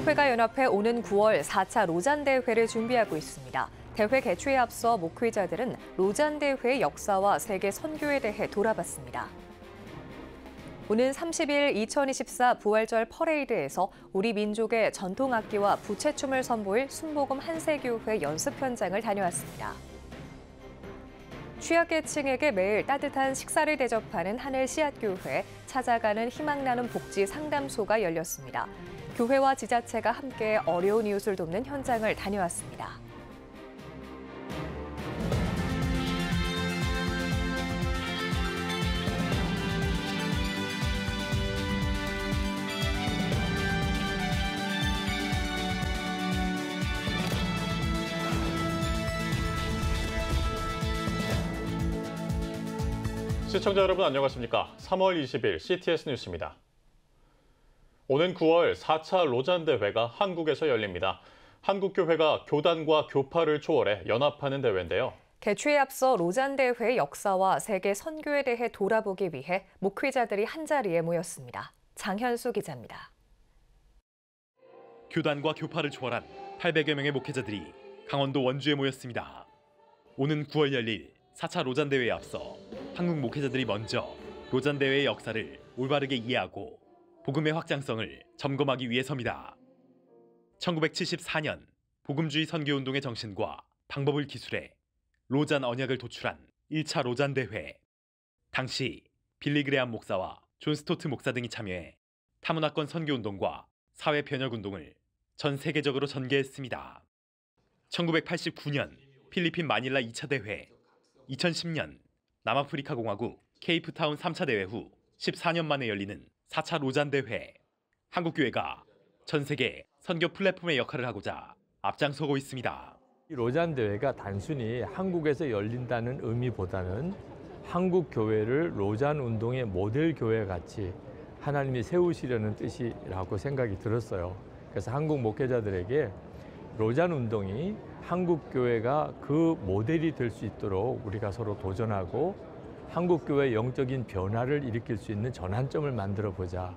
교회가 연합해 오는 9월 4차 로잔대회를 준비하고 있습니다. 대회 개최에 앞서 목회자들은 로잔대회의 역사와 세계 선교에 대해 돌아봤습니다. 오는 30일 2024 부활절 퍼레이드에서 우리 민족의 전통 악기와 부채춤을 선보일 순복음 한세교회 연습 현장을 다녀왔습니다. 취약계층에게 매일 따뜻한 식사를 대접하는 하늘 씨앗교회, 찾아가는 희망 나눔 복지 상담소가 열렸습니다. 교회와 지자체가 함께 어려운 이웃을 돕는 현장을 다녀왔습니다. 시청자 여러분 안녕하십니까? 3월 20일 CTS 뉴스입니다. 오는 9월 4차 로잔대회가 한국에서 열립니다. 한국교회가 교단과 교파를 초월해 연합하는 대회인데요. 개최에 앞서 로잔대회의 역사와 세계 선교에 대해 돌아보기 위해 목회자들이 한자리에 모였습니다. 장현수 기자입니다. 교단과 교파를 초월한 800여 명의 목회자들이 강원도 원주에 모였습니다. 오는 9월 열릴 4차 로잔대회에 앞서 한국 목회자들이 먼저 로잔대회의 역사를 올바르게 이해하고 복음의 확장성을 점검하기 위해서입니다. 1974년 복음주의 선교운동의 정신과 방법을 기술해 로잔 언약을 도출한 1차 로잔대회. 당시 빌리 그레암 목사와 존 스토트 목사 등이 참여해 타문화권 선교운동과 사회변혁운동을 전 세계적으로 전개했습니다. 1989년 필리핀 마닐라 2차 대회, 2010년 남아프리카 공화국 케이프타운 3차 대회 후 14년 만에 열리는 4차 로잔대회. 한국교회가 전 세계 선교 플랫폼의 역할을 하고자 앞장서고 있습니다. 이 로잔대회가 단순히 한국에서 열린다는 의미보다는 한국교회를 로잔 운동의 모델 교회 같이 하나님이 세우시려는 뜻이라고 생각이 들었어요. 그래서 한국 목회자들에게 로잔 운동이 한국교회가 그 모델이 될 수 있도록 우리가 서로 도전하고 한국교회의 영적인 변화를 일으킬 수 있는 전환점을 만들어보자.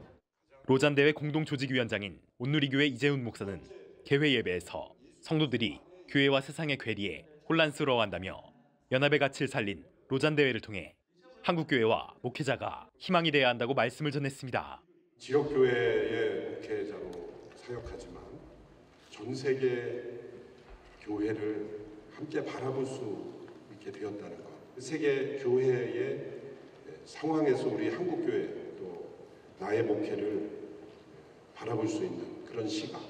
로잔대회 공동조직위원장인 온누리교회 이재훈 목사는 개회 예배에서 성도들이 교회와 세상의 괴리에 혼란스러워한다며 연합의 가치를 살린 로잔대회를 통해 한국교회와 목회자가 희망이 돼야 한다고 말씀을 전했습니다. 지역교회의 목회자로 사역하지만 전 세계 교회를 함께 바라볼 수 있게 되었다는 것. 세계 교회의 상황에서 우리 한국교회도 나의 목회를 바라볼 수 있는 그런 시각.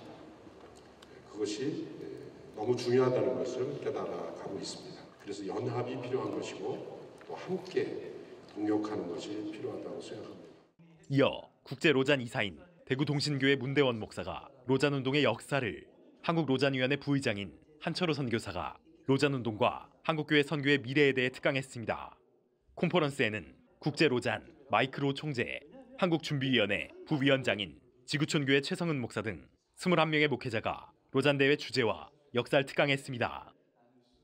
그것이 너무 중요하다는 것을 깨달아가고 있습니다. 그래서 연합이 필요한 것이고 또 함께 동역하는 것이 필요하다고 생각합니다. 이어 국제 로잔 이사인 대구 동신교회 문대원 목사가 로잔 운동의 역사를, 한국 로잔위원회 부의장인 한철호 선교사가 로잔 운동과 한국교회 선교의 미래에 대해 특강했습니다. 콘퍼런스에는 국제 로잔 마이크로 총재, 한국준비위원회 부위원장인 지구촌교회 최성은 목사 등 21명의 목회자가 로잔대회 주제와 역사를 특강했습니다.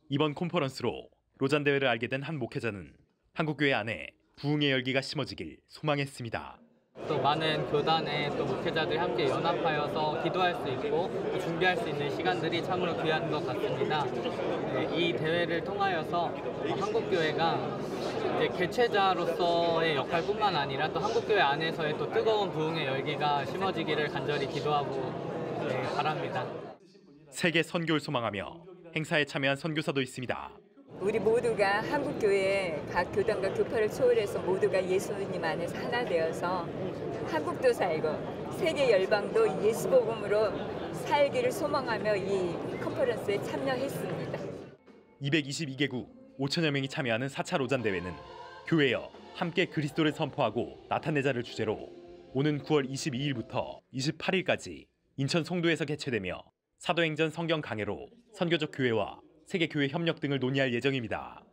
이번 콘퍼런스로 로잔대회를 알게 된 한 목회자는 한국교회 안에 부흥의 열기가 심어지길 소망했습니다. 또 많은 교단의 또 목회자들이 함께 연합하여서 기도할 수 있고 또 준비할 수 있는 시간들이 참으로 귀한 것 같습니다. 이 대회를 통하여서 한국교회가 이제 개최자로서의 역할뿐만 아니라 또 한국교회 안에서의 또 뜨거운 부흥의 열기가 심어지기를 간절히 기도하고 바랍니다. 세계 선교를 소망하며 행사에 참여한 선교사도 있습니다. 우리 모두가 한국교회 각 교단과 교파를 초월해서 모두가 예수님 안에서 하나 되어서 한국도 살고 세계 열방도 예수 복음으로 살기를 소망하며 이 컨퍼런스에 참여했습니다. 222개국 5천여 명이 참여하는 4차 로잔 대회는 교회여 함께 그리스도를 선포하고 나타내자를 주제로 오는 9월 22일부터 28일까지 인천 송도에서 개최되며 사도행전 성경 강해로 선교적 교회와 세계교회 협력 등을 논의할 예정입니다.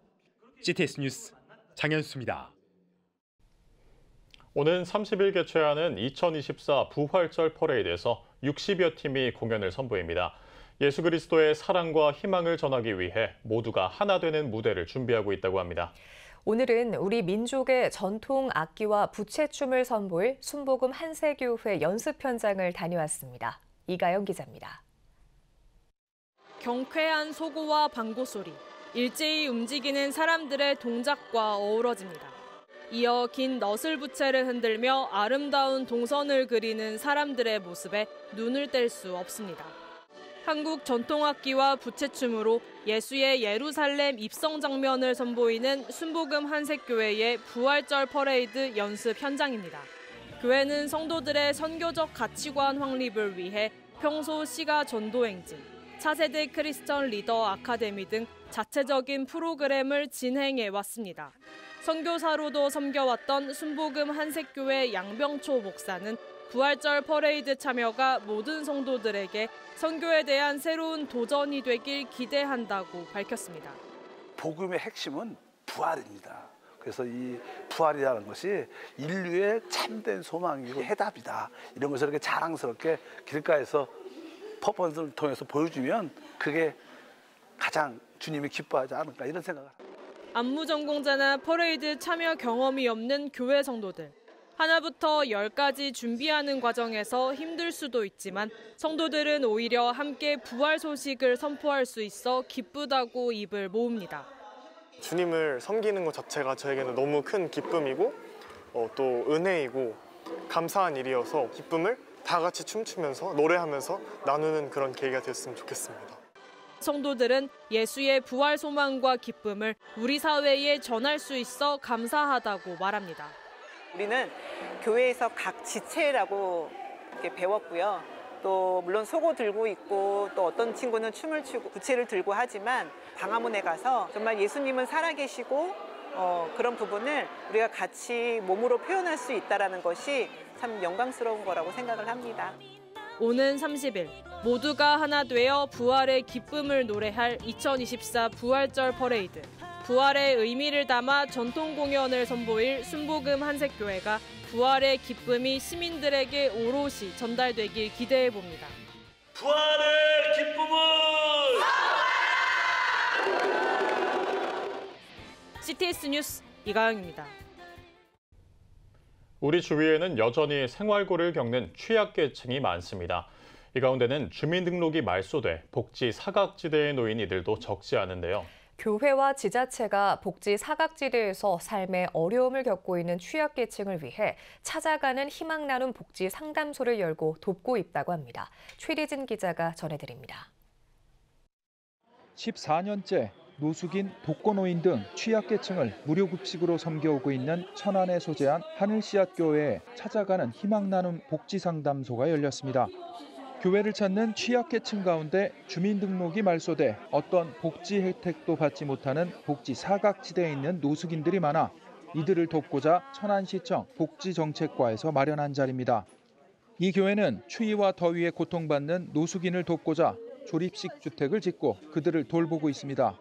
CTS 뉴스 장현수입니다. 오는 30일 개최하는 2024 부활절 퍼레이드에서 60여 팀이 공연을 선보입니다. 예수 그리스도의 사랑과 희망을 전하기 위해 모두가 하나 되는 무대를 준비하고 있다고 합니다. 오늘은 우리 민족의 전통 악기와 부채춤을 선보일 순복음 한세교회 연습 현장을 다녀왔습니다. 이가영 기자입니다. 경쾌한 소고와 방구 소리, 일제히 움직이는 사람들의 동작과 어우러집니다. 이어 긴 너슬부채를 흔들며 아름다운 동선을 그리는 사람들의 모습에 눈을 뗄 수 없습니다. 한국 전통악기와 부채춤으로 예수의 예루살렘 입성 장면을 선보이는 순복음 한색교회의 부활절 퍼레이드 연습 현장입니다. 교회는 성도들의 선교적 가치관 확립을 위해 평소 시가 전도행진, 차세대 크리스천 리더 아카데미 등 자체적인 프로그램을 진행해 왔습니다. 선교사로도 섬겨왔던 순복음 한색교회 양병초 목사는 부활절 퍼레이드 참여가 모든 성도들에게 선교에 대한 새로운 도전이 되길 기대한다고 밝혔습니다. 복음의 핵심은 부활입니다. 그래서 이 부활이라는 것이 인류의 참된 소망이고 해답이다. 이런 것을 이렇게 자랑스럽게 길가에서 퍼포먼스를 통해서 보여주면 그게 가장 주님이 기뻐하지 않을까 이런 생각을 합니다. 안무 전공자나 퍼레이드 참여 경험이 없는 교회 성도들. 하나부터 10까지 준비하는 과정에서 힘들 수도 있지만 성도들은 오히려 함께 부활 소식을 선포할 수 있어 기쁘다고 입을 모읍니다. 주님을 섬기는 것 자체가 저에게는 너무 큰 기쁨이고 또 은혜이고 감사한 일이어서 기쁨을 다 같이 춤추면서 노래하면서 나누는 그런 계기가 됐으면 좋겠습니다. 성도들은 예수의 부활 소망과 기쁨을 우리 사회에 전할 수 있어 감사하다고 말합니다. 우리는 교회에서 각 지체라고 이렇게 배웠고요. 또 물론 속옷 들고 있고 또 어떤 친구는 춤을 추고 부채를 들고 하지만 광화문에 가서 정말 예수님은 살아계시고 그런 부분을 우리가 같이 몸으로 표현할 수 있다는 것이 참 영광스러운 거라고 생각을 합니다. 오는 30일 모두가 하나 되어 부활의 기쁨을 노래할 2024 부활절 퍼레이드. 부활의 의미를 담아 전통 공연을 선보일 순복음 한색교회가 부활의 기쁨이 시민들에게 오롯이 전달되길 기대해 봅니다. 부활의 기쁨을! CTS 뉴스 이가영입니다. 우리 주위에는 여전히 생활고를 겪는 취약계층이 많습니다. 이 가운데는 주민등록이 말소돼 복지 사각지대에 놓인 이들도 적지 않은데요. 교회와 지자체가 복지 사각지대에서 삶의 어려움을 겪고 있는 취약계층을 위해 찾아가는 희망 나눔 복지 상담소를 열고 돕고 있다고 합니다. 최리진 기자가 전해드립니다. 14년째 노숙인, 독거노인 등 취약계층을 무료급식으로 섬겨오고 있는 천안에 소재한 하늘씨앗교회에 찾아가는 희망 나눔 복지 상담소가 열렸습니다. 교회를 찾는 취약계층 가운데 주민등록이 말소돼 어떤 복지 혜택도 받지 못하는 복지 사각지대에 있는 노숙인들이 많아 이들을 돕고자 천안시청 복지정책과에서 마련한 자리입니다. 이 교회는 추위와 더위에 고통받는 노숙인을 돕고자 조립식 주택을 짓고 그들을 돌보고 있습니다.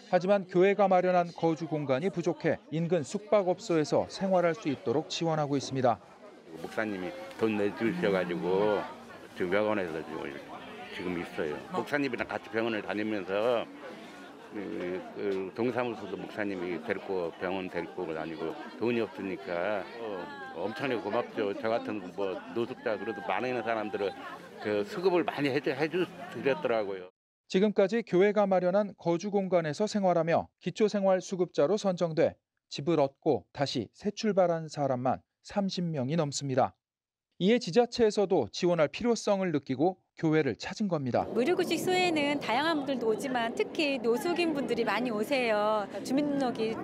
하지만 교회가 마련한 거주 공간이 부족해 인근 숙박업소에서 생활할 수 있도록 지원하고 있습니다. 목사님이 돈 내주셔가지고 지금 병원에서 지금 있어요. 목사님이랑 같이 병원을 다니면서 동사무소도 목사님이 데리고 병원 데리고 다니고 돈이 없으니까 엄청나게 고맙죠. 저 같은 노숙자 그래도 많은 사람들은 그 수급을 많이 해주셨더라고요. 지금까지 교회가 마련한 거주 공간에서 생활하며 기초생활수급자로 선정돼 집을 얻고 다시 새 출발한 사람만 30명이 넘습니다. 이에 지자체에서도 지원할 필요성을 느끼고 교회를 찾은 겁니다. 무료급식소에는 다양한 분들도 오지만 특히 노숙인 분들이 많이 오세요. 주민등록이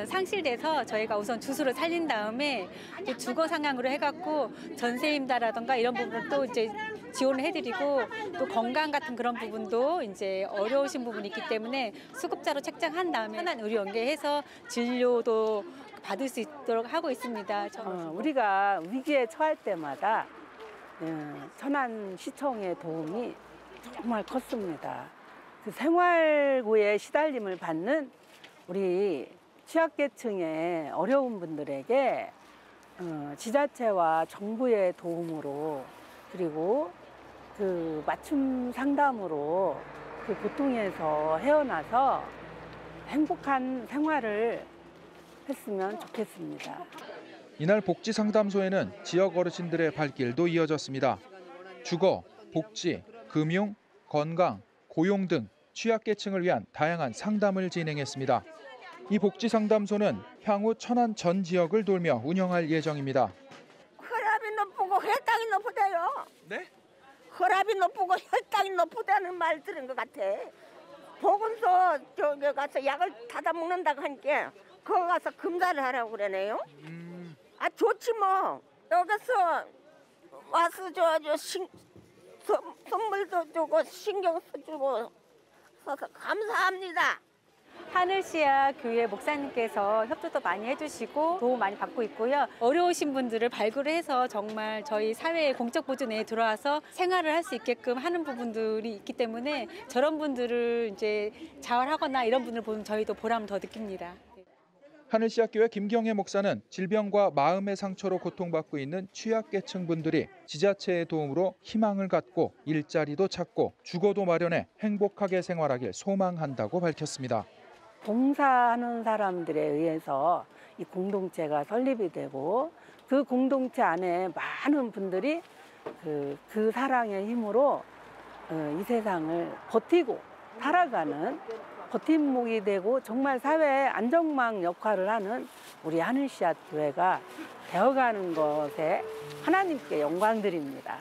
상실돼서 저희가 우선 주소를 살린 다음에 또 주거 상황으로 해갖고 전세임다라던가 이런 부분을 또 이제 지원을 해드리고 또 건강 같은 그런 부분도 이제 어려우신 부분이 있기 때문에 수급자로 책정한 다음에 편한 의료 연계해서 진료도 받을 수 있도록 하고 있습니다. 우리가 위기에 처할 때마다 천안시청의 도움이 정말 컸습니다. 그 생활고에 시달림을 받는 우리 취약계층의 어려운 분들에게 지자체와 정부의 도움으로 그리고 그 맞춤 상담으로 그 고통에서 헤어나서 행복한 생활을 했으면 좋겠습니다. 이날 복지상담소에는 지역 어르신들의 발길도 이어졌습니다. 주거, 복지, 금융, 건강, 고용 등 취약계층을 위한 다양한 상담을 진행했습니다. 이 복지상담소는 향후 천안 전 지역을 돌며 운영할 예정입니다. 혈압이 높고 혈당이 높대요. 네? 혈압이 높고 혈당이 높다는 말 들은 것 같아. 보건소 저기 가서 약을 타다 먹는다고 하니까 거기 가서 검사를 하라고 그러네요. 아 좋지 뭐. 여기서 와서 선물도 주고 신경 써주고 써서 감사합니다. 하늘씨앗 교회 목사님께서 협조도 많이 해주시고 도움 많이 받고 있고요. 어려우신 분들을 발굴해서 정말 저희 사회의 공적 보조 내에 들어와서 생활을 할 수 있게끔 하는 부분들이 있기 때문에 저런 분들을 이제 자활하거나 이런 분을 보면 저희도 보람을 더 느낍니다. 하늘씨앗교회 김경혜 목사는 질병과 마음의 상처로 고통받고 있는 취약계층 분들이 지자체의 도움으로 희망을 갖고 일자리도 찾고 주거도 마련해 행복하게 생활하길 소망한다고 밝혔습니다. 봉사하는 사람들에 의해서 이 공동체가 설립이 되고 그 공동체 안에 많은 분들이 그 사랑의 힘으로 이 세상을 버티고 살아가는 버팀목이 되고 정말 사회의 안정망 역할을 하는 우리 하늘씨앗 교회가 되어가는 것에 하나님께 영광드립니다.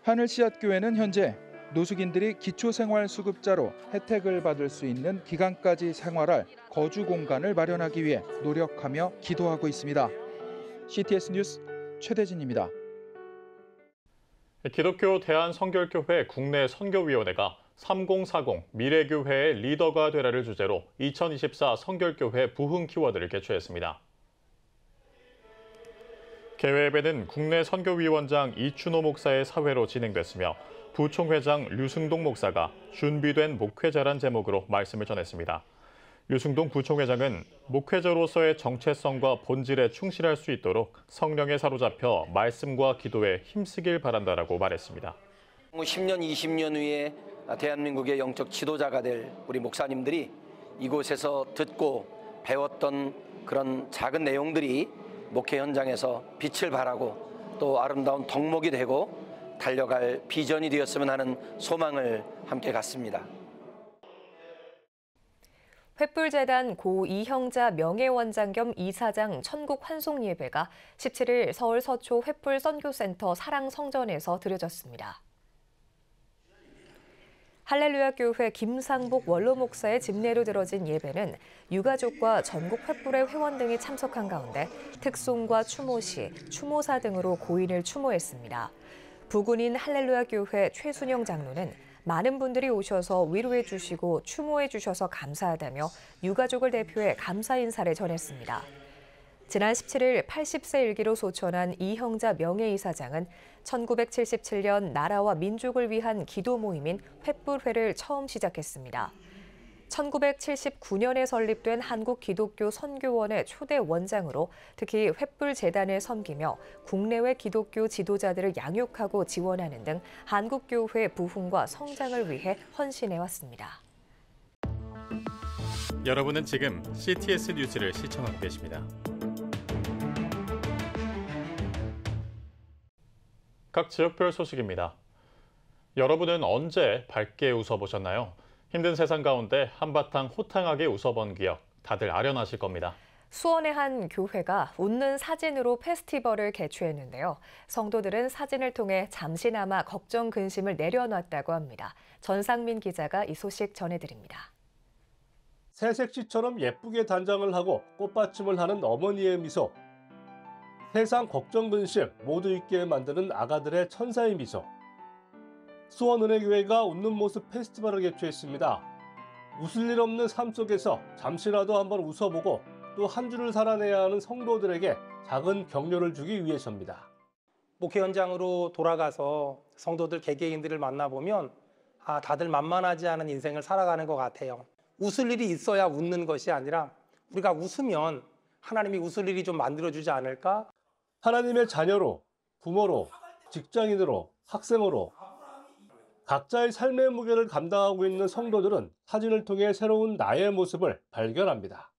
하늘씨앗 교회는 현재 노숙인들이 기초생활수급자로 혜택을 받을 수 있는 기간까지 생활할 거주 공간을 마련하기 위해 노력하며 기도하고 있습니다. CTS 뉴스 최대진입니다. 기독교 대한성결교회 국내 선교위원회가 3040 미래교회의 리더가 되라를 주제로 2024 성결교회 부흥 키워드를 개최했습니다. 개회예배는 국내 선교위원장 이춘호 목사의 사회로 진행됐으며 부총회장 류승동 목사가 준비된 목회자란 제목으로 말씀을 전했습니다. 류승동 부총회장은 목회자로서의 정체성과 본질에 충실할 수 있도록 성령에 사로잡혀 말씀과 기도에 힘쓰길 바란다라고 말했습니다. 10년, 20년 후에 대한민국의 영적 지도자가 될 우리 목사님들이 이곳에서 듣고 배웠던 그런 작은 내용들이 목회 현장에서 빛을 발하고 또 아름다운 덕목이 되고 달려갈 비전이 되었으면 하는 소망을 함께 갖습니다. 횃불재단 고 이형자 명예원장 겸 이사장 천국 환송 예배가 17일 서울 서초 횃불 선교센터 사랑성전에서 드려졌습니다. 할렐루야 교회 김상복 원로 목사의 집례로 드려진 예배는 유가족과 전국 횃불의 회원 등이 참석한 가운데 특송과 추모시, 추모사 등으로 고인을 추모했습니다. 부군인 할렐루야 교회 최순영 장로는 많은 분들이 오셔서 위로해 주시고 추모해 주셔서 감사하다며 유가족을 대표해 감사 인사를 전했습니다. 지난 17일 80세 일기로 소천한 이형자 명예이사장은 1977년 나라와 민족을 위한 기도 모임인 횃불회를 처음 시작했습니다. 1979년에 설립된 한국기독교선교원의 초대 원장으로 특히 횃불재단을 섬기며 국내외 기독교 지도자들을 양육하고 지원하는 등 한국교회 부흥과 성장을 위해 헌신해왔습니다. 여러분은 지금 CTS 뉴스를 시청하고 계십니다. 각 지역별 소식입니다. 여러분은 언제 밝게 웃어보셨나요? 힘든 세상 가운데 한바탕 호탕하게 웃어본 기억 다들 아련하실 겁니다. 수원의 한 교회가 웃는 사진으로 페스티벌을 개최했는데요. 성도들은 사진을 통해 잠시나마 걱정 근심을 내려놨다고 합니다. 전상민 기자가 이 소식 전해드립니다. 새색시처럼 예쁘게 단장을 하고 꽃받침을 하는 어머니의 미소. 세상 걱정 근심 모두 잊게 만드는 아가들의 천사의 미소. 수원은혜교회가 웃는 모습 페스티벌을 개최했습니다. 웃을 일 없는 삶 속에서 잠시라도 한번 웃어보고 또 한 주를 살아내야 하는 성도들에게 작은 격려를 주기 위해서입니다. 목회 현장으로 돌아가서 성도들 개개인들을 만나보면 다들 만만하지 않은 인생을 살아가는 것 같아요. 웃을 일이 있어야 웃는 것이 아니라 우리가 웃으면 하나님이 웃을 일이 좀 만들어주지 않을까? 하나님의 자녀로, 부모로, 직장인으로, 학생으로 각자의 삶의 무게를 감당하고 있는 성도들은 사진을 통해 새로운 나의 모습을 발견합니다.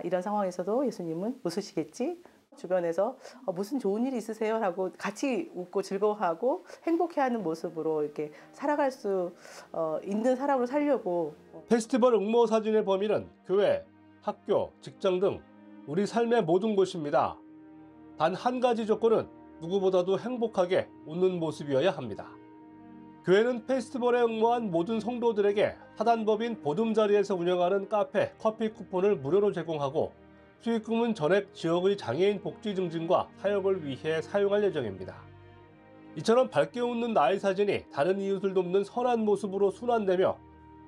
이런 상황에서도 예수님은 웃으시겠지? 주변에서 무슨 좋은 일이 있으세요? 하고 같이 웃고 즐거워하고 행복해하는 모습으로 이렇게 살아갈 수 있는 사람으로 살려고. 페스티벌 응모 사진의 범위는 교회, 학교, 직장 등 우리 삶의 모든 곳입니다. 단 한 가지 조건은 누구보다도 행복하게 웃는 모습이어야 합니다. 교회는 페스티벌에 응모한 모든 성도들에게 사단법인 보듬자리에서 운영하는 카페, 커피 쿠폰을 무료로 제공하고 수익금은 전액 지역의 장애인 복지 증진과 사역을 위해 사용할 예정입니다. 이처럼 밝게 웃는 나의 사진이 다른 이웃을 돕는 선한 모습으로 순환되며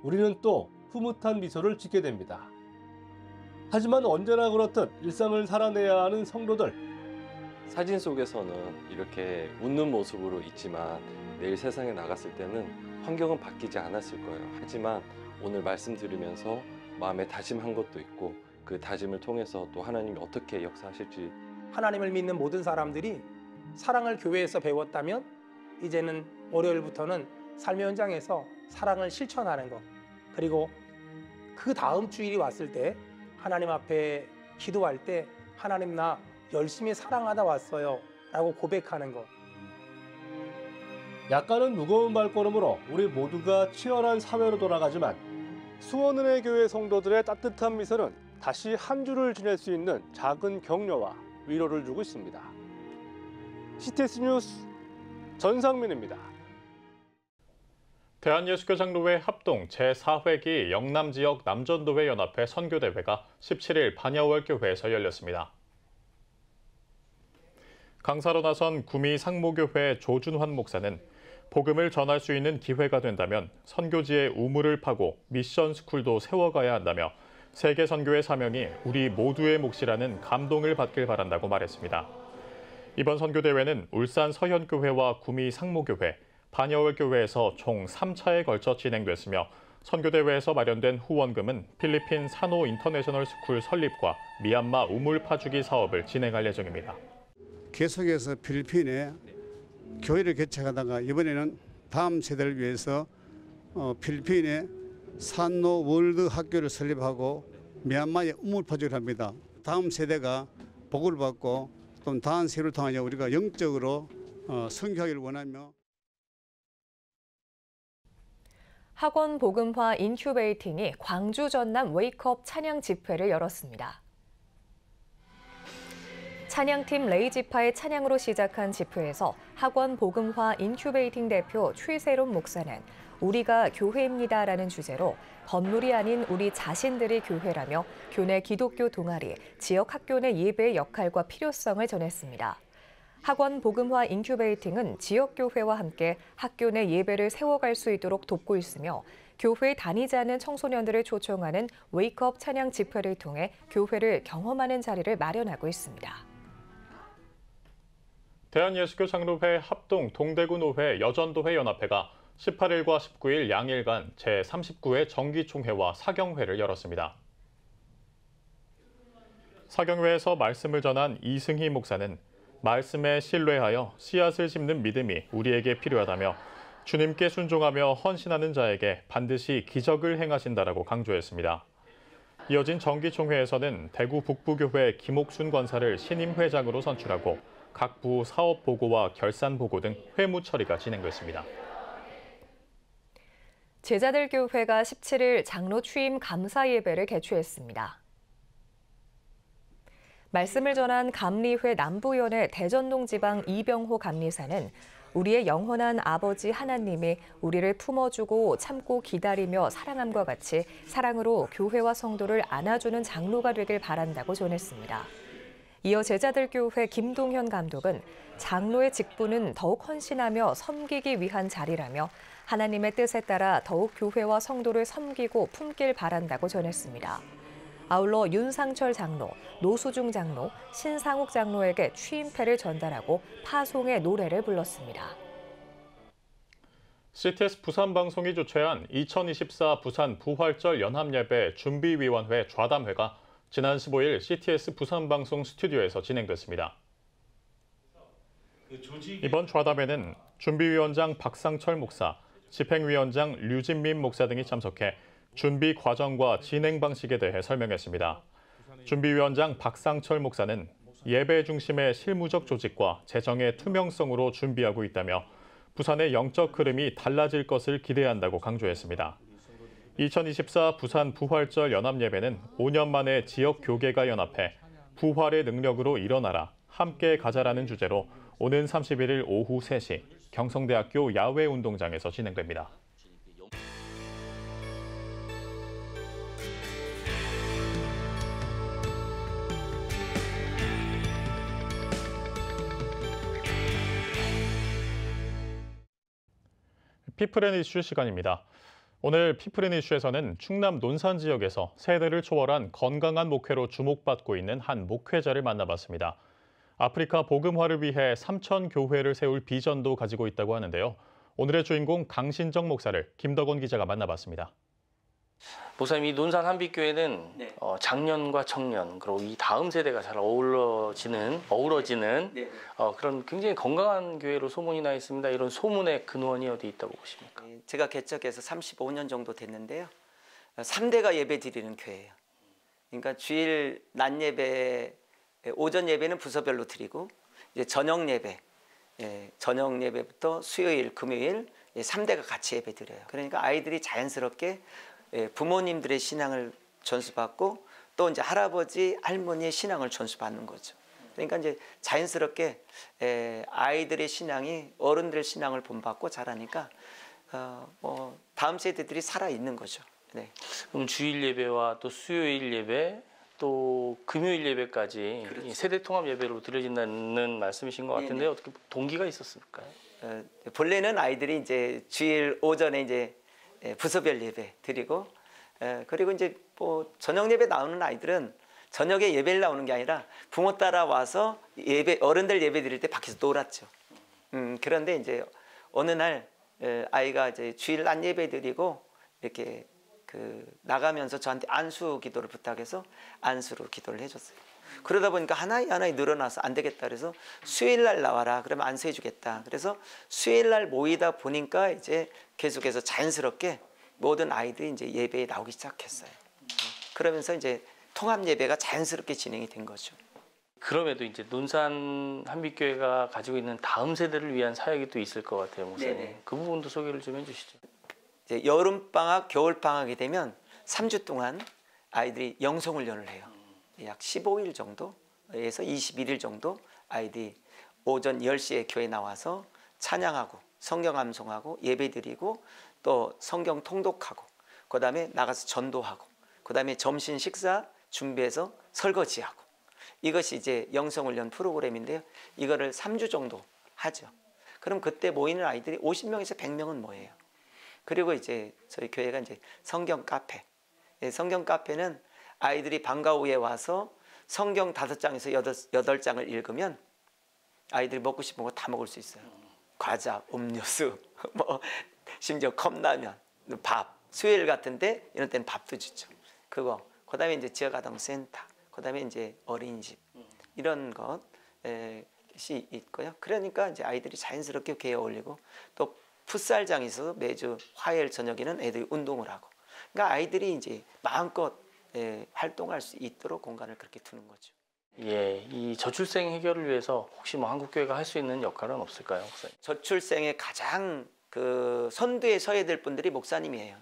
우리는 또 흐뭇한 미소를 짓게 됩니다. 하지만 언제나 그렇듯 일상을 살아내야 하는 성도들. 사진 속에서는 이렇게 웃는 모습으로 있지만 내일 세상에 나갔을 때는 환경은 바뀌지 않았을 거예요. 하지만 오늘 말씀 들으면서 마음에 다짐한 것도 있고 그 다짐을 통해서 또 하나님이 어떻게 역사하실지. 하나님을 믿는 모든 사람들이 사랑을 교회에서 배웠다면 이제는 월요일부터는 삶의 현장에서 사랑을 실천하는 것, 그리고 그 다음 주일이 왔을 때 하나님 앞에 기도할 때 하나님 나 열심히 사랑하다 왔어요 라고 고백하는 것. 약간은 무거운 발걸음으로 우리 모두가 치열한 사회로 돌아가지만 수원은혜 교회 성도들의 따뜻한 미소는 다시 한 주를 지낼 수 있는 작은 격려와 위로를 주고 있습니다. CTS 뉴스 전상민입니다. 대한예수교 장로회 합동 제4회기 영남지역 남전도회 연합회 선교대회가 17일 반야월교회에서 열렸습니다. 강사로 나선 구미 상모교회 조준환 목사는 복음을 전할 수 있는 기회가 된다면 선교지에 우물을 파고 미션 스쿨도 세워가야 한다며 세계 선교의 사명이 우리 모두의 몫이라는 감동을 받길 바란다고 말했습니다. 이번 선교대회는 울산 서현교회와 구미 상모교회, 반야월교회에서 총 3차에 걸쳐 진행됐으며 선교대회에서 마련된 후원금은 필리핀 사노 인터내셔널 스쿨 설립과 미얀마 우물 파주기 사업을 진행할 예정입니다. 계속해서 필리핀에 교회를 개척하다가 이번에는 다음 세대를 위해서 필리핀에 산노 월드 학교를 설립하고 미얀마에 우물 파주기를 합니다. 다음 세대가 복을 받고 또 다음 세대를 통하여 우리가 영적으로 선교하기를 원하며. 학원 복음화 인큐베이팅이 광주 전남 웨이크업 찬양 집회를 열었습니다. 찬양팀 레이지파의 찬양으로 시작한 집회에서 학원 복음화 인큐베이팅 대표 최세롬 목사는 우리가 교회입니다라는 주제로 건물이 아닌 우리 자신들이 교회라며 교내 기독교 동아리, 지역 학교 내 예배의 역할과 필요성을 전했습니다. 학원 복음화 인큐베이팅은 지역교회와 함께 학교 내 예배를 세워갈 수 있도록 돕고 있으며 교회에 다니지 않는 청소년들을 초청하는 웨이크업 찬양 집회를 통해 교회를 경험하는 자리를 마련하고 있습니다. 대한예수교 장로회 합동 동대구노회 여전도회 연합회가 18일과 19일 양일간 제39회 정기총회와 사경회를 열었습니다. 사경회에서 말씀을 전한 이승희 목사는 말씀에 신뢰하여 씨앗을 심는 믿음이 우리에게 필요하다며 주님께 순종하며 헌신하는 자에게 반드시 기적을 행하신다라고 강조했습니다. 이어진 정기총회에서는 대구 북부교회 김옥순 권사를 신임 회장으로 선출하고 각 부 사업 보고와 결산 보고 등 회무 처리가 진행됐습니다. 제자들 교회가 17일 장로 취임 감사 예배를 개최했습니다. 말씀을 전한 감리회 남부연의 대전동 지방 이병호 감리사는 우리의 영원한 아버지 하나님이 우리를 품어주고 참고 기다리며 사랑함과 같이 사랑으로 교회와 성도를 안아주는 장로가 되길 바란다고 전했습니다. 이어 제자들 교회 김동현 감독은 장로의 직분은 더욱 헌신하며 섬기기 위한 자리라며 하나님의 뜻에 따라 더욱 교회와 성도를 섬기고 품길 바란다고 전했습니다. 아울러 윤상철 장로, 노수중 장로, 신상욱 장로에게 취임패를 전달하고 파송의 노래를 불렀습니다. CTS 부산방송이 주최한 2024 부산 부활절 연합예배 준비위원회 좌담회가 지난 15일 CTS 부산방송 스튜디오에서 진행됐습니다. 이번 좌담회는 준비위원장 박상철 목사, 집행위원장 류진민 목사 등이 참석해 준비 과정과 진행 방식에 대해 설명했습니다. 준비위원장 박상철 목사는 예배 중심의 실무적 조직과 재정의 투명성으로 준비하고 있다며 부산의 영적 흐름이 달라질 것을 기대한다고 강조했습니다. 2024 부산 부활절 연합예배는 5년 만에 지역 교계가 연합해 부활의 능력으로 일어나라, 함께 가자라는 주제로 오는 31일 오후 3시 경성대학교 야외운동장에서 진행됩니다. 피플앤 이슈 시간입니다. 오늘 피플앤 이슈에서는 충남 논산 지역에서 세대를 초월한 건강한 목회로 주목받고 있는 한 목회자를 만나봤습니다. 아프리카 복음화를 위해 3,000 교회를 세울 비전도 가지고 있다고 하는데요. 오늘의 주인공 강신정 목사를 김덕원 기자가 만나봤습니다. 목사님, 이 논산 한빛교회는 장년과 청년 그리고 이 다음 세대가 잘 어우러지는 그런 굉장히 건강한 교회로 소문이 나 있습니다. 이런 소문의 근원이 어디 있다고 보십니까? 제가 개척해서 35년 정도 됐는데요. 3대가 예배 드리는 교회예요. 그러니까 주일 낮 예배, 오전 예배는 부서별로 드리고 이제 저녁 예배부터 수요일, 금요일 3대가 같이 예배 드려요. 그러니까 아이들이 자연스럽게 부모님들의 신앙을 전수받고 또 이제 할아버지, 할머니의 신앙을 전수받는 거죠. 그러니까 이제 자연스럽게 아이들의 신앙이 어른들의 신앙을 본받고 자라니까 다음 세대들이 살아 있는 거죠. 네. 그럼 주일 예배와 또 수요일 예배, 또 금요일 예배까지 그렇죠. 세대 통합 예배로 드려진다는 말씀이신 것 같은데 어떻게 동기가 있었을까요? 본래는 아이들이 이제 주일 오전에 이제 부서별 예배 드리고 그리고 이제 뭐 저녁 예배 나오는 아이들은 저녁에 예배를 나오는 게 아니라 부모 따라 와서 어른들 예배 드릴 때 밖에서 놀았죠. 그런데 이제 어느 날 아이가 이제 주일 낮 예배 드리고 이렇게 나가면서 저한테 안수 기도를 부탁해서 안수로 기도를 해줬어요. 그러다 보니까 하나씩 늘어나서 안 되겠다 그래서 수요일 날 나와라 그러면 안수해 주겠다. 그래서 수요일 날 모이다 보니까 이제 계속해서 자연스럽게 모든 아이들이 이제 예배에 나오기 시작했어요. 그러면서 이제 통합 예배가 자연스럽게 진행이 된 거죠. 그럼에도 이제 논산 한빛교회가 가지고 있는 다음 세대를 위한 사역이 또 있을 것 같아요, 목사님. 네네. 그 부분도 소개를 좀 해주시죠. 이제 여름 방학, 겨울 방학이 되면 3주 동안 아이들이 영성훈련을 해요. 약 15일 정도에서 21일 정도 아이들이 오전 10시에 교회 나와서 찬양하고 성경 암송하고 예배드리고 또 성경 통독하고 그다음에 나가서 전도하고 그다음에 점심 식사 준비해서 설거지하고 이것이 이제 영성훈련 프로그램인데요. 이거를 3주 정도 하죠. 그럼 그때 모이는 아이들이 50명에서 100명은 모여요. 그리고 이제 저희 교회가 이제 성경 카페. 성경 카페는 아이들이 방과 후에 와서 성경 5장에서 8장을 읽으면 아이들이 먹고 싶은 거 다 먹을 수 있어요. 과자, 음료수, 뭐 심지어 컵라면, 밥. 수요일 같은데 이런 때는 밥도 주죠. 그거. 그다음에 이제 지역아동센터. 그다음에 이제 어린이집. 이런 것이 있고요. 그러니까 이제 아이들이 자연스럽게 교회에 어울리고 또 풋살장이 있어서 매주 화요일 저녁에는 애들이 운동을 하고. 그러니까 아이들이 이제 마음껏 활동할 수 있도록 공간을 그렇게 두는 거죠. 예, 이 저출생 해결을 위해서 혹시 뭐 한국교회가 할 수 있는 역할은 없을까요, 목사님? 저출생의 가장 선두에 서야 될 분들이 목사님이에요.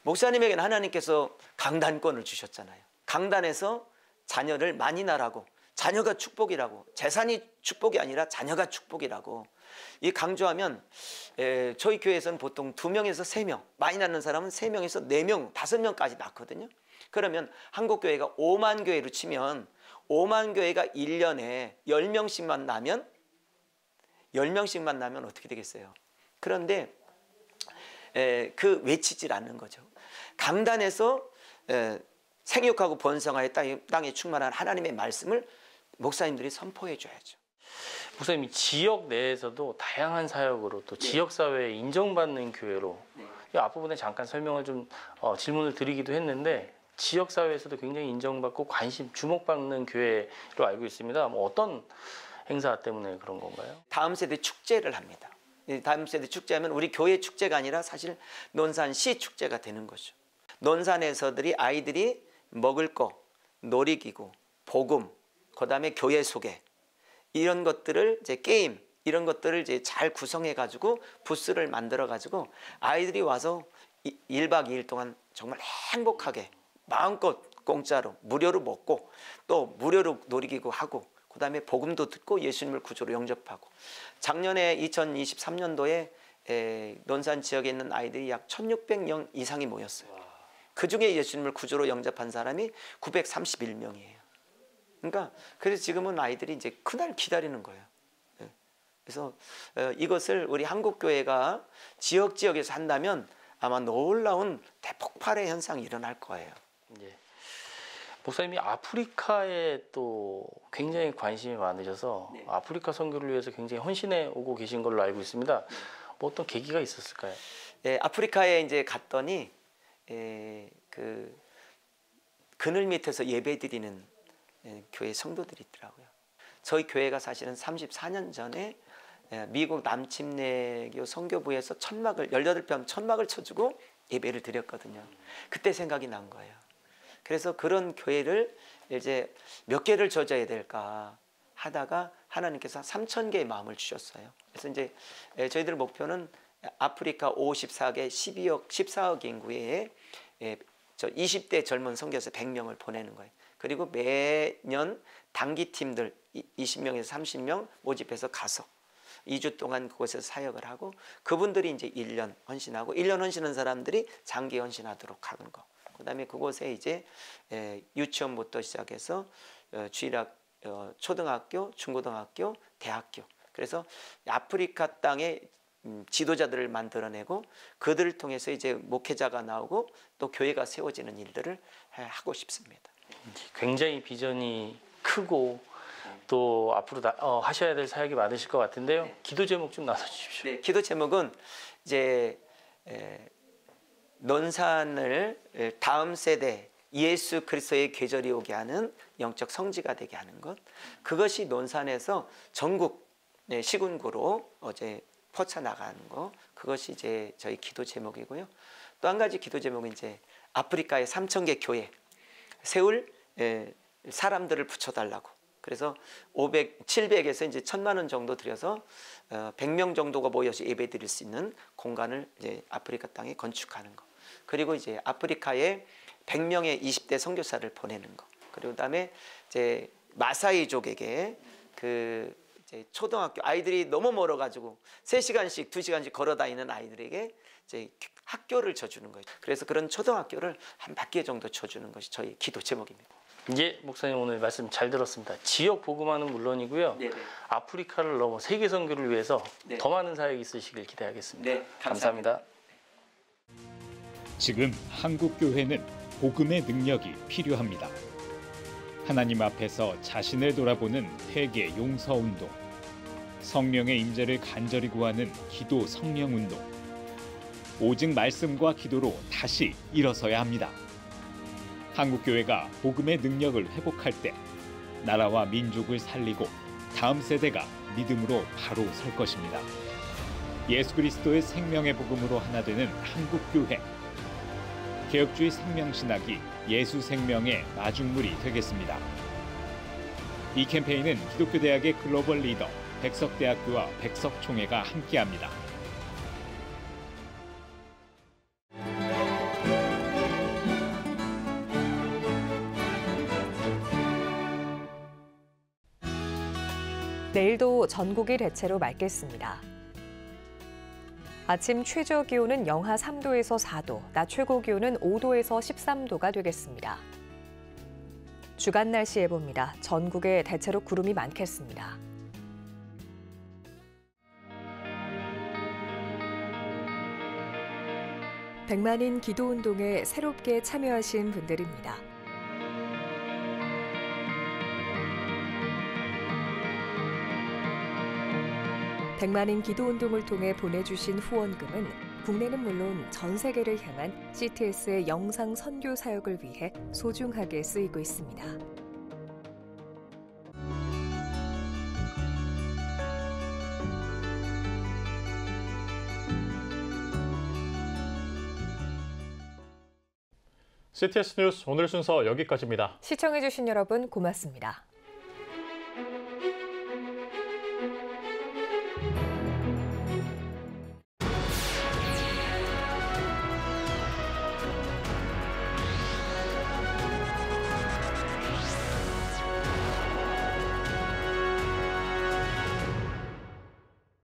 목사님에게는 하나님께서 강단권을 주셨잖아요. 강단에서 자녀를 많이 낳으라고, 자녀가 축복이라고, 재산이 축복이 아니라 자녀가 축복이라고. 이 강조하면 저희 교회에서는 보통 2명에서 3명, 많이 낳는 사람은 3명에서 4명, 5명까지 낳거든요. 그러면 한국교회가 5만 교회로 치면 5만 교회가 1년에 10명씩만 나면 어떻게 되겠어요? 그런데 외치질 않는 거죠. 강단에서 생육하고 번성하여 땅에 충만한 하나님의 말씀을 목사님들이 선포해 줘야죠. 목사님, 지역 내에서도 다양한 사역으로 또 지역사회에 인정받는 교회로 이 앞부분에 잠깐 설명을 좀 질문을 드리기도 했는데 지역사회에서도 굉장히 인정받고 주목받는 교회로 알고 있습니다. 뭐 어떤 행사 때문에 그런 건가요? 다음 세대 축제를 합니다. 다음 세대 축제하면 우리 교회 축제가 아니라 사실 논산시 축제가 되는 거죠. 논산에서들이 아이들이 먹을 거, 놀이기구, 복음, 그다음에 교회 소개 이런 것들을 이제 게임 이런 것들을 이제 잘 구성해 가지고 부스를 만들어 가지고 아이들이 와서 1박 2일 동안 정말 행복하게 마음껏 공짜로 무료로 먹고 또 무료로 놀이기구 하고 그다음에 복음도 듣고 예수님을 구주로 영접하고 작년에 2023년도에 논산 지역에 있는 아이들이 약 1,600명 이상이 모였어요. 그중에 예수님을 구주로 영접한 사람이 931명이에요. 그러니까 그래서 지금은 아이들이 이제 그날 기다리는 거예요. 그래서 이것을 우리 한국교회가 지역에서 한다면 아마 놀라운 대폭발의 현상이 일어날 거예요. 예. 목사님이 아프리카에 또 굉장히 관심이 많으셔서 네. 아프리카 선교를 위해서 굉장히 헌신해 오고 계신 걸로 알고 있습니다. 뭐 어떤 계기가 있었을까요? 네, 아프리카에 이제 갔더니 그 그늘 밑에서 예배드리는 교회 성도들이 있더라고요. 저희 교회가 사실은 34년 전에 미국 남침례교 선교부에서 18편 천막을 쳐주고 예배를 드렸거든요. 그때 생각이 난 거예요. 그래서 그런 교회를 이제 몇 개를 져줘야 될까 하다가 하나님께서 3,000개의 마음을 주셨어요. 그래서 이제 저희들 목표는 아프리카 54개 14억 인구에 20대 젊은 선교사 100명을 보내는 거예요. 그리고 매년 단기팀들 20명에서 30명 모집해서 가서 2주 동안 그곳에서 사역을 하고 그분들이 이제 1년 헌신하고 1년 헌신한 사람들이 장기 헌신하도록 하는 거. 그다음에 그곳에 이제 유치원부터 시작해서 주일학 초등학교, 중고등학교, 대학교. 그래서 아프리카 땅에 지도자들을 만들어내고 그들을 통해서 이제 목회자가 나오고 또 교회가 세워지는 일들을 하고 싶습니다. 굉장히 비전이 크고 또 앞으로 하셔야 될 사역이 많으실 것 같은데요. 네. 기도 제목 좀 나눠주십시오. 네, 기도 제목은 이제 논산을 다음 세대 예수 그리스도의 계절이 오게 하는 영적 성지가 되게 하는 것. 그것이 논산에서 전국 시군구로 어제 퍼쳐나가는 거. 그것이 이제 저희 기도 제목이고요. 또 한 가지 기도 제목은 이제 아프리카의 3,000개 교회 세울 사람들을 붙여달라고. 그래서 700에서 이제 1,000만 원 정도 들여서 100명 정도가 모여서 예배 드릴 수 있는 공간을 이제 아프리카 땅에 건축하는 거. 그리고 이제 아프리카에 100명의 20대 선교사를 보내는 거. 그리고 그다음에 이제 마사이족에게 그 이제 초등학교 아이들이 너무 멀어 가지고 3시간씩 2시간씩 걸어 다니는 아이들에게 이제 학교를 줘주는 거예요. 그래서 그런 초등학교를 한 100개 정도 줘주는 것이 저희 기도 제목입니다. 예, 목사님 오늘 말씀 잘 들었습니다. 지역 복음화는 물론이고요. 네네. 아프리카를 넘어 세계 선교를 위해서 네. 더 많은 사역이 있으시길 기대하겠습니다. 네, 감사합니다. 지금 한국 교회는 복음의 능력이 필요합니다. 하나님 앞에서 자신을 돌아보는 회개 용서 운동, 성령의 임재를 간절히 구하는 기도 성령 운동, 오직 말씀과 기도로 다시 일어서야 합니다. 한국교회가 복음의 능력을 회복할 때 나라와 민족을 살리고 다음 세대가 믿음으로 바로 설 것입니다. 예수 그리스도의 생명의 복음으로 하나 되는 한국교회. 개혁주의 생명신학이 예수 생명의 마중물이 되겠습니다. 이 캠페인은 기독교대학의 글로벌 리더 백석대학교와 백석총회가 함께합니다. 내일도 전국이 대체로 맑겠습니다. 아침 최저 기온은 영하 3도에서 4도, 낮 최고 기온은 5도에서 13도가 되겠습니다. 주간 날씨 예보입니다. 전국에 대체로 구름이 많겠습니다. 백만인 기도운동에 새롭게 참여하신 분들입니다. 백만인 기도운동을 통해 보내주신 후원금은 국내는 물론 전 세계를 향한 CTS의 영상 선교 사역을 위해 소중하게 쓰이고 있습니다. CTS 뉴스 오늘 순서 여기까지입니다. 시청해주신 여러분 고맙습니다.